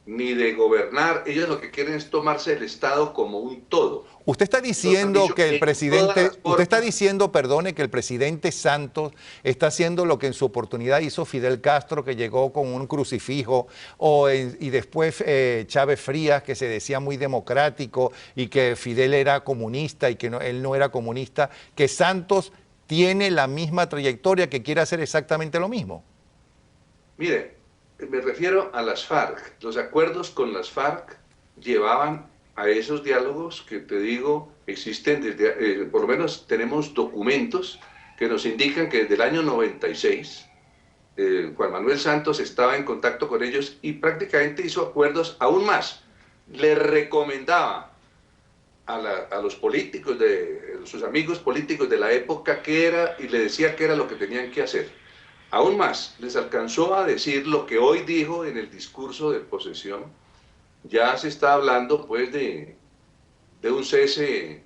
ni de gobernar. Ellos lo que quieren es tomarse el Estado como un todo. Usted está diciendo que el presidente, usted está diciendo, perdone, que el presidente Santos está haciendo lo que en su oportunidad hizo Fidel Castro, que llegó con un crucifijo, y después Chávez Frías, que se decía muy democrático y que Fidel era comunista y que él no era comunista, que Santos tiene la misma trayectoria, que quiere hacer exactamente lo mismo. Mire, me refiero a las FARC. Los acuerdos con las FARC llevaban a esos diálogos que te digo existen desde, por lo menos tenemos documentos que nos indican que desde el año 96 Juan Manuel Santos estaba en contacto con ellos y prácticamente hizo acuerdos aún más. Le recomendaba a los políticos, sus amigos políticos de la época qué era y le decía qué era lo que tenían que hacer. Aún más, les alcanzó a decir lo que hoy dijo en el discurso de posesión. Ya se está hablando pues de un cese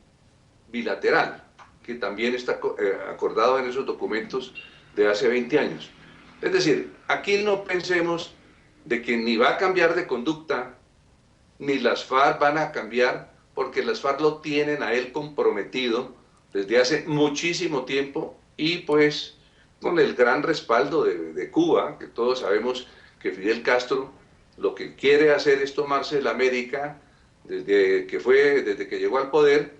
bilateral, que también está acordado en esos documentos de hace 20 años. Es decir, aquí no pensemos de que ni va a cambiar de conducta, ni las FARC van a cambiar, porque las FARC lo tienen a él comprometido desde hace muchísimo tiempo y pues con el gran respaldo de Cuba, que todos sabemos que Fidel Castro lo que quiere hacer es tomarse la América desde que llegó al poder,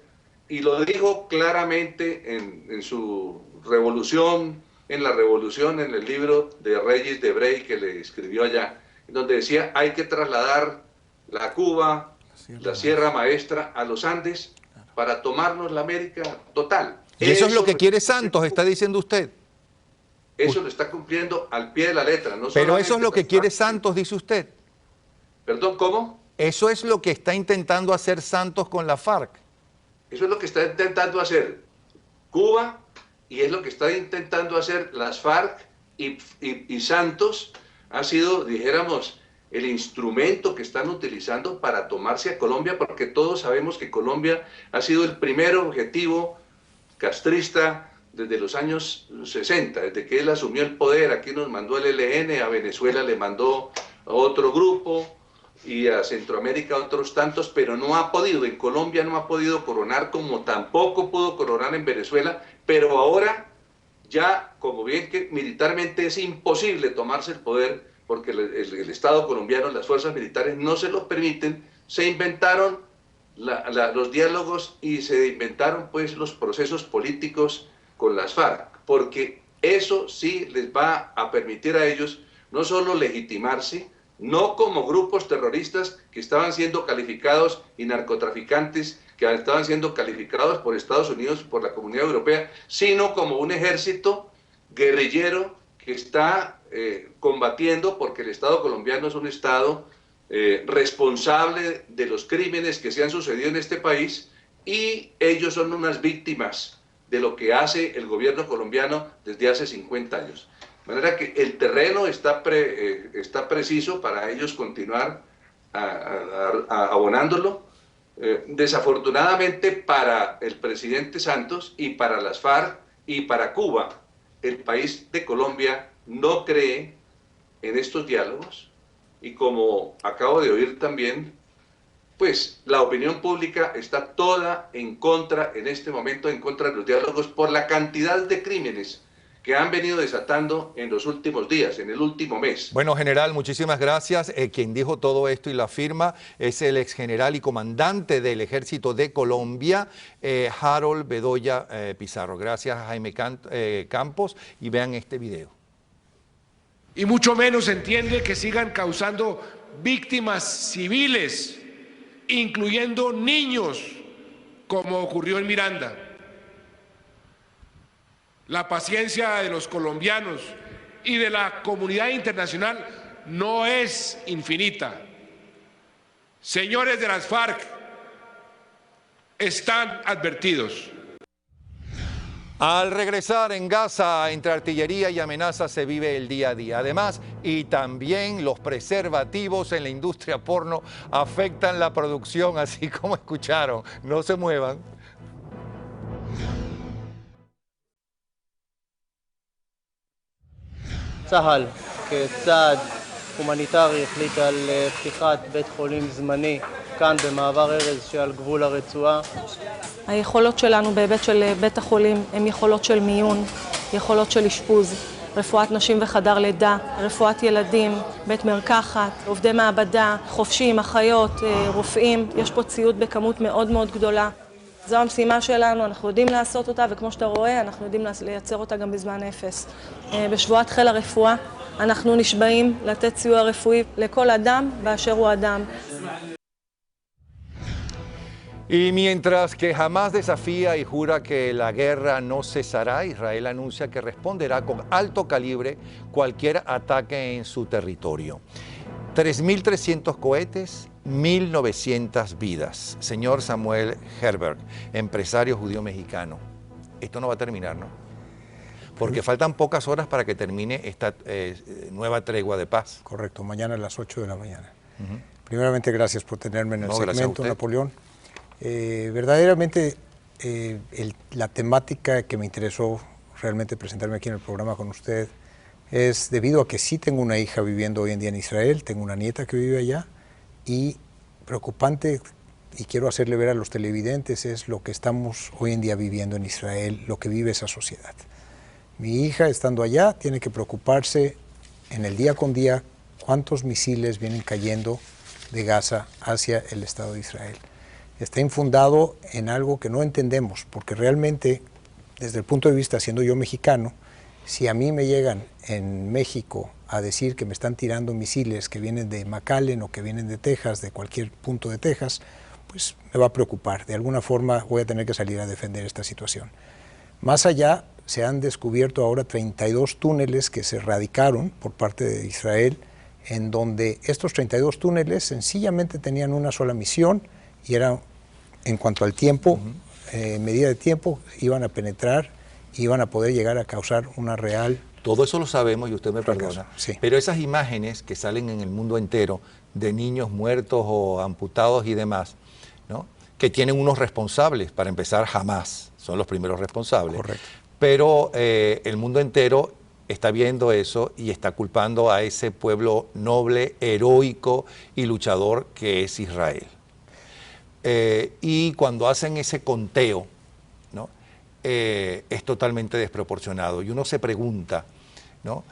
y lo dijo claramente en su revolución, en el libro de Reyes de Brey que le escribió allá, en donde decía hay que trasladar la Cuba, la Sierra Maestra a los Andes para tomarnos la América total. Y eso es lo que quiere Santos, está diciendo usted. Eso lo está cumpliendo al pie de la letra. No, pero eso es lo que quiere Santos, dice usted. ¿Perdón, cómo? Eso es lo que está intentando hacer Santos con la FARC. Eso es lo que está intentando hacer Cuba y es lo que está intentando hacer las FARC y Santos ha sido, dijéramos, el instrumento que están utilizando para tomarse a Colombia, porque todos sabemos que Colombia ha sido el primer objetivo castrista desde los años 60, desde que él asumió el poder. Aquí nos mandó el ELN, a Venezuela le mandó a otro grupo y a Centroamérica otros tantos, pero no ha podido, en Colombia no ha podido coronar, como tampoco pudo coronar en Venezuela, pero ahora ya, como bien que militarmente es imposible tomarse el poder, porque el Estado colombiano, las fuerzas militares no se lo permiten, se inventaron los diálogos y se inventaron pues los procesos políticos con las FARC, porque eso sí les va a permitir a ellos no solo legitimarse, no como grupos terroristas que estaban siendo calificados y narcotraficantes que estaban siendo calificados por Estados Unidos y por la Comunidad Europea, sino como un ejército guerrillero que está combatiendo, porque el Estado colombiano es un Estado responsable de los crímenes que se han sucedido en este país, y ellos son unas víctimas de lo que hace el gobierno colombiano desde hace 50 años. De manera que el terreno está preciso para ellos continuar abonándolo. Desafortunadamente para el presidente Santos y para las FARC y para Cuba, el país de Colombia no cree en estos diálogos, y como acabo de oír también, pues la opinión pública está toda en contra, en este momento, en contra de los diálogos por la cantidad de crímenes que han venido desatando en los últimos días, en el último mes. Bueno, general, muchísimas gracias. Quien dijo todo esto y la firma es el ex general y comandante del Ejército de Colombia, Harold Bedoya Pizarro. Gracias a Jaime Campos, y vean este video. Y mucho menos entiende que sigan causando víctimas civiles, incluyendo niños, como ocurrió en Miranda. La paciencia de los colombianos y de la comunidad internacional no es infinita. Señores de las FARC, están advertidos. Al regresar, en Gaza, entre artillería y amenazas se vive el día a día. Además, y también los preservativos en la industria porno afectan la producción, así como escucharon. No se muevan. צה"ל כצעד הומניטרי החליט על פתיחת בית חולים זמני כאן במעבר ארז שעל גבול הרצועה. היכולות שלנו בהיבט של בית החולים הן יכולות של מיון, יכולות של אשפוז, רפואת נשים וחדר לידה, רפואת ילדים, בית מרקחת, עובדי מעבדה, חופשים, אחיות, רופאים. יש פה ציוד בכמות מאוד מאוד גדולה. זו המשימה שלנו, אנחנו יודעים לעשות אותה, וכמו שאתה רואה, אנחנו יודעים לייצר אותה גם בזמן אפס. בשבועת חיל הרפואה אנחנו נשבעים לתת סיוע רפואי לכל אדם באשר הוא אדם. Y mientras que Hamás desafía y jura que la guerra no cesará, Israel anuncia que responderá con alto calibre cualquier ataque en su territorio. 3.300 cohetes, 1.900 vidas. Señor Samuel Herberg, empresario judío mexicano, esto no va a terminar, ¿no? Porque faltan pocas horas para que termine esta nueva tregua de paz. Correcto, mañana a las 8 de la mañana. Primeramente, gracias por tenerme en el segmento, Napoleón. Verdaderamente, la temática que me interesó realmente presentarme aquí en el programa con usted es debido a que sí tengo una hija viviendo hoy en día en Israel, tengo una nieta que vive allá, y preocupante, y quiero hacerle ver a los televidentes, es lo que estamos hoy en día viviendo en Israel, lo que vive esa sociedad. Mi hija, estando allá, tiene que preocuparse en el día con día cuántos misiles vienen cayendo de Gaza hacia el Estado de Israel. Está infundado en algo que no entendemos, porque realmente, desde el punto de vista, siendo yo mexicano, si a mí me llegan en México a decir que me están tirando misiles que vienen de McAllen o que vienen de Texas, de cualquier punto de Texas, pues me va a preocupar. De alguna forma voy a tener que salir a defender esta situación. Más allá, se han descubierto ahora 32 túneles que se erradicaron por parte de Israel, en donde estos 32 túneles sencillamente tenían una sola misión, y era, en cuanto al tiempo, medida de tiempo, iban a penetrar iban a poder llegar a causar una real... Todo eso lo sabemos y usted me fracaso, perdona, sí. Pero esas imágenes que salen en el mundo entero de niños muertos o amputados y demás, ¿no? Que tienen unos responsables, para empezar, Hamás, son los primeros responsables. Correcto. Pero el mundo entero está viendo eso y está culpando a ese pueblo noble, heroico y luchador que es Israel. Y cuando hacen ese conteo, ¿no? Es totalmente desproporcionado. Y uno se pregunta, ¿no?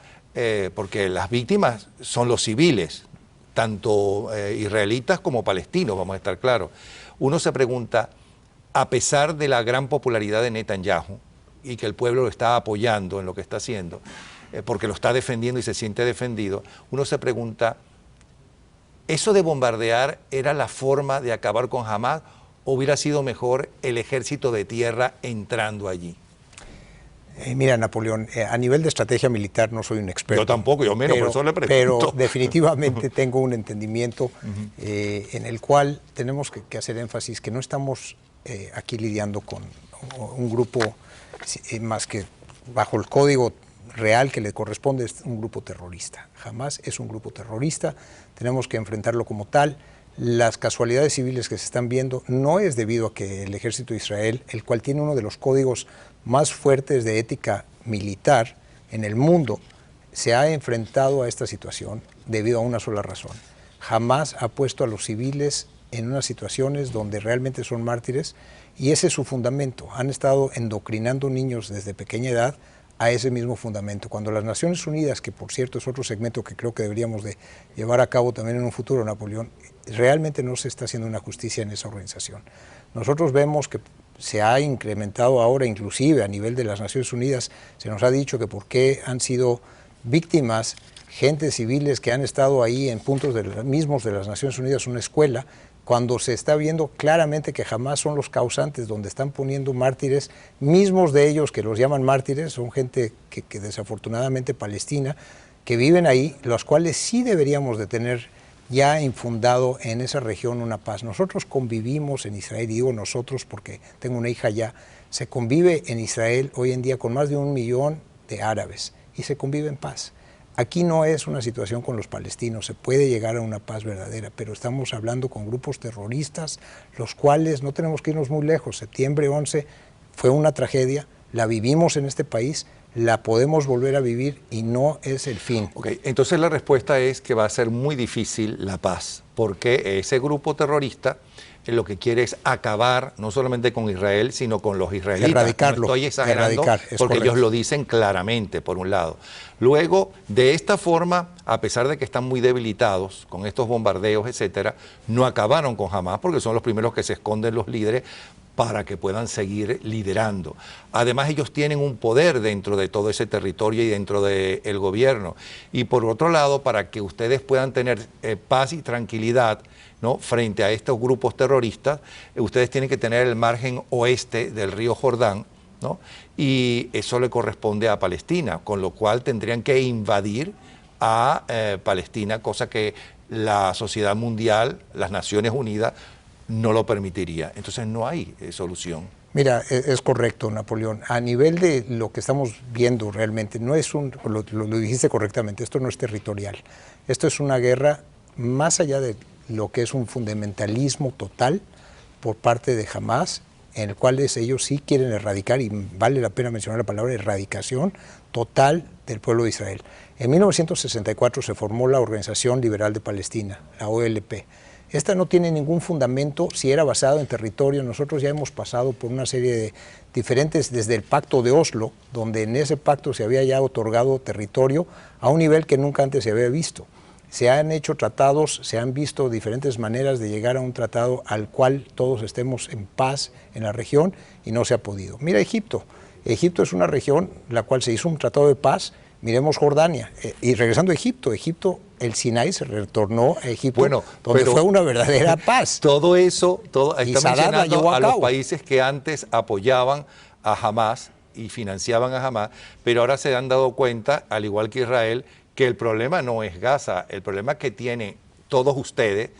Porque las víctimas son los civiles, tanto israelitas como palestinos, vamos a estar claros. Uno se pregunta, a pesar de la gran popularidad de Netanyahu, y que el pueblo lo está apoyando en lo que está haciendo, porque lo está defendiendo y se siente defendido, uno se pregunta, ¿eso de bombardear era la forma de acabar con Hamás o hubiera sido mejor el ejército de tierra entrando allí? Mira, Napoleón, a nivel de estrategia militar no soy un experto. Yo tampoco, yo menos, por eso le pregunto. Pero definitivamente tengo un entendimiento en el cual tenemos que hacer énfasis que no estamos aquí lidiando con un grupo más que bajo el código real que le corresponde, es un grupo terrorista. Jamás es un grupo terrorista, tenemos que enfrentarlo como tal. Las casualidades civiles que se están viendo no es debido a que el ejército de Israel, el cual tiene uno de los códigos más fuertes de ética militar en el mundo, se ha enfrentado a esta situación debido a una sola razón. Jamás ha puesto a los civiles en unas situaciones donde realmente son mártires y ese es su fundamento. Han estado endocrinando niños desde pequeña edad a ese mismo fundamento. Cuando las Naciones Unidas, que por cierto es otro segmento que creo que deberíamos de llevar a cabo también en un futuro, Napoleón, realmente no se está haciendo una justicia en esa organización. Nosotros vemos que se ha incrementado ahora, inclusive a nivel de las Naciones Unidas, se nos ha dicho que por qué han sido víctimas gentes civiles que han estado ahí en puntos mismos de las Naciones Unidas, una escuela, cuando se está viendo claramente que jamás son los causantes, donde están poniendo mártires, mismos de ellos que los llaman mártires, son gente que desafortunadamente palestina, que viven ahí, los cuales sí deberíamos de tener ya infundado en esa región una paz. Nosotros convivimos en Israel, y digo nosotros porque tengo una hija allá, se convive en Israel hoy en día con más de 1 millón de árabes y se convive en paz. Aquí no es una situación con los palestinos, se puede llegar a una paz verdadera, pero estamos hablando con grupos terroristas, los cuales no tenemos que irnos muy lejos. Septiembre 11 fue una tragedia, la vivimos en este país, la podemos volver a vivir y no es el fin. Okay, entonces la respuesta es que va a ser muy difícil la paz, porque ese grupo terrorista lo que quiere es acabar no solamente con Israel, sino con los israelitas. Erradicarlo. No estoy exagerando, porque correcto. ellos lo dicen claramente, por un lado. Luego, de esta forma, a pesar de que están muy debilitados con estos bombardeos, etcétera, no acabaron con Hamás, porque son los primeros que se esconden los líderes para que puedan seguir liderando. Además, ellos tienen un poder dentro de todo ese territorio y dentro del gobierno. Y por otro lado, para que ustedes puedan tener paz y tranquilidad, ¿no?, frente a estos grupos terroristas, ustedes tienen que tener el margen oeste del río Jordán, ¿no?, y eso le corresponde a Palestina, con lo cual tendrían que invadir a Palestina, cosa que la sociedad mundial, las Naciones Unidas, no lo permitiría. Entonces no hay solución. Mira, es correcto, Napoleón. A nivel de lo que estamos viendo realmente, no es lo dijiste correctamente, esto no es territorial. Esto es una guerra más allá de lo que es un fundamentalismo total por parte de Hamás, en el cual ellos sí quieren erradicar, y vale la pena mencionar la palabra erradicación total del pueblo de Israel. En 1964 se formó la Organización Liberal de Palestina, la OLP. Esta no tiene ningún fundamento si era basado en territorio. Nosotros ya hemos pasado por una serie de diferentes, desde el Pacto de Oslo, donde en ese pacto se había ya otorgado territorio a un nivel que nunca antes se había visto. Se han hecho tratados, se han visto diferentes maneras de llegar a un tratado al cual todos estemos en paz en la región y no se ha podido. Mira Egipto. Egipto es una región la cual se hizo un tratado de paz. Miremos Jordania. Y regresando a Egipto, el Sinaí se retornó a Egipto, bueno, donde fue una verdadera paz. Todo eso, está mencionando a los cabo. países que antes apoyaban a Hamás y financiaban a Hamás, pero ahora se han dado cuenta, al igual que Israel, que el problema no es Gaza, el problema que tienen todos ustedes,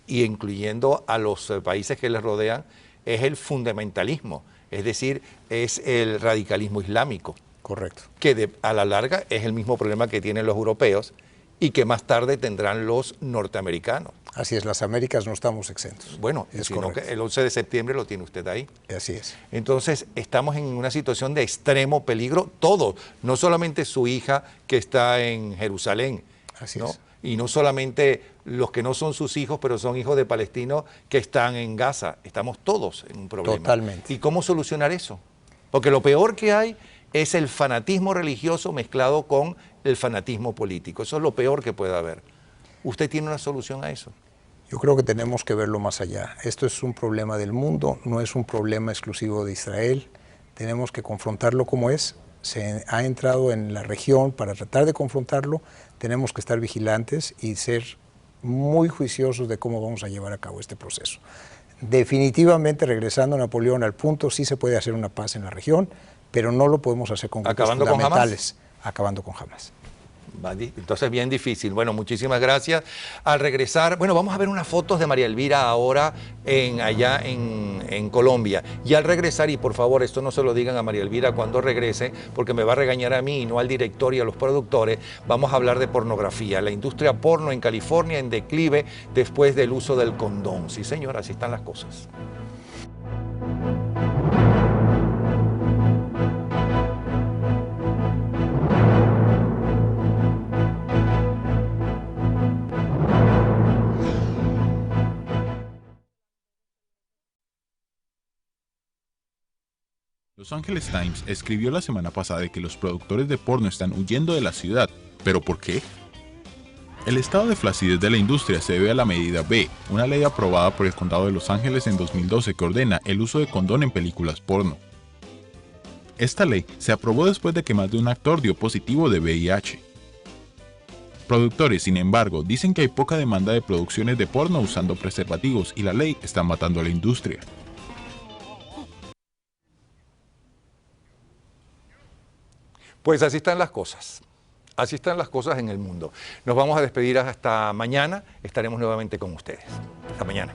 y incluyendo a los países que les rodean, es el fundamentalismo, es decir, es el radicalismo islámico. Correcto. Que a la larga es el mismo problema que tienen los europeos y que más tarde tendrán los norteamericanos. Así es, las Américas no estamos exentos. Bueno, sino que el 11 de septiembre lo tiene usted ahí. Así es. Entonces, estamos en una situación de extremo peligro, todos, no solamente su hija que está en Jerusalén, Así ¿no? es. Y no solamente los que no son sus hijos, pero son hijos de palestinos que están en Gaza. Estamos todos en un problema. Totalmente. ¿Y cómo solucionar eso? Porque lo peor que hay es el fanatismo religioso mezclado con el fanatismo político. Eso es lo peor que puede haber. ¿Usted tiene una solución a eso? Yo creo que tenemos que verlo más allá. Esto es un problema del mundo, no es un problema exclusivo de Israel. Tenemos que confrontarlo como es. Se ha entrado en la región para tratar de confrontarlo. Tenemos que estar vigilantes y ser muy juiciosos de cómo vamos a llevar a cabo este proceso. Definitivamente, regresando a Napoleón al punto, sí se puede hacer una paz en la región, pero no lo podemos hacer con grupos fundamentales. Acabando con Hamás. Entonces bien difícil. Bueno, muchísimas gracias. Al regresar, bueno, vamos a ver unas fotos de María Elvira ahora allá en Colombia. Y al regresar, y por favor, esto no se lo digan a María Elvira cuando regrese, porque me va a regañar a mí y no al director y a los productores, vamos a hablar de pornografía. La industria porno en California en declive después del uso del condón. Sí, señor, así están las cosas. Los Angeles Times escribió la semana pasada de que los productores de porno están huyendo de la ciudad. ¿Pero por qué? El estado de flacidez de la industria se debe a la medida B, una ley aprobada por el condado de Los Ángeles en 2012 que ordena el uso de condón en películas porno. Esta ley se aprobó después de que más de un actor dio positivo de VIH. Productores, sin embargo, dicen que hay poca demanda de producciones de porno usando preservativos y la ley está matando a la industria. Pues así están las cosas. Así están las cosas en el mundo. Nos vamos a despedir hasta mañana. Estaremos nuevamente con ustedes. Hasta mañana.